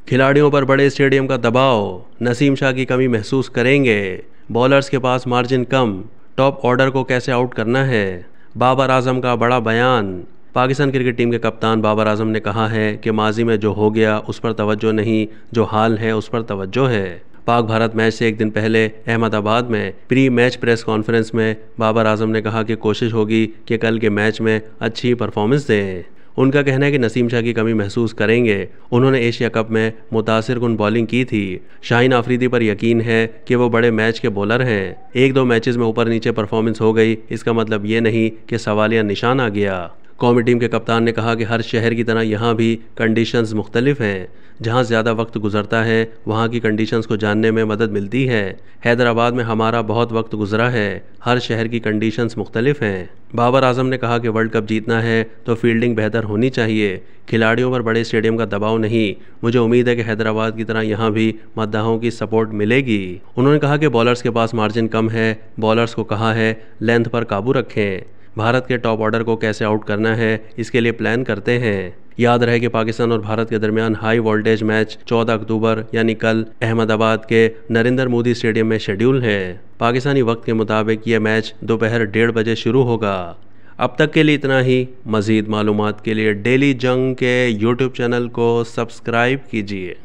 खिलाड़ियों पर बड़े स्टेडियम का दबाव, नसीम शाह की कमी महसूस करेंगे। बॉलर्स के पास मार्जिन कम, टॉप ऑर्डर को कैसे आउट करना है। बाबर आजम का बड़ा बयान। पाकिस्तान क्रिकेट टीम के कप्तान बाबर आजम ने कहा है कि माजी में जो हो गया उस पर तवज्जो नहीं, जो हाल है उस पर तवज्जो है। पाक भारत मैच से एक दिन पहले अहमदाबाद में प्री मैच प्रेस कॉन्फ्रेंस में बाबर आजम ने कहा कि कोशिश होगी कि कल के मैच में अच्छी परफॉर्मेंस दें। उनका कहना है कि नसीम शाह की कमी महसूस करेंगे। उन्होंने एशिया कप में मुतासिरकुन बॉलिंग की थी। शाहीन आफरीदी पर यकीन है कि वो बड़े मैच के बॉलर हैं। एक दो मैचेस में ऊपर नीचे परफॉर्मेंस हो गई, इसका मतलब ये नहीं कि सवालिया निशान आ गया। कौमी टीम के कप्तान ने कहा कि हर शहर की तरह यहाँ भी कंडीशंस मुख्तलिफ हैं। जहाँ ज़्यादा वक्त गुजरता है वहाँ की कंडीशंस को जानने में मदद मिलती है। हैदराबाद में हमारा बहुत वक्त गुजरा है। हर शहर की कंडीशंस मुख्तलिफ हैं। बाबर आजम ने कहा कि वर्ल्ड कप जीतना है तो फील्डिंग बेहतर होनी चाहिए, खिलाड़ियों पर बड़े स्टेडियम का दबाव नहीं। मुझे उम्मीद है कि हैदराबाद की तरह यहाँ भी मद्दाहों की सपोर्ट मिलेगी। उन्होंने कहा कि बॉलर्स के पास मार्जिन कम है। बॉलर्स को कहा है लेंथ पर काबू रखें। भारत के टॉप ऑर्डर को कैसे आउट करना है इसके लिए प्लान करते हैं। याद रहे कि पाकिस्तान और भारत के दरमियान हाई वोल्टेज मैच 14 अक्टूबर यानी कल अहमदाबाद के नरेंद्र मोदी स्टेडियम में शेड्यूल है। पाकिस्तानी वक्त के मुताबिक ये मैच दोपहर 1:30 बजे शुरू होगा। अब तक के लिए इतना ही। मज़ीद मालूमात के लिए डेली जंग के यूट्यूब चैनल को सब्सक्राइब कीजिए।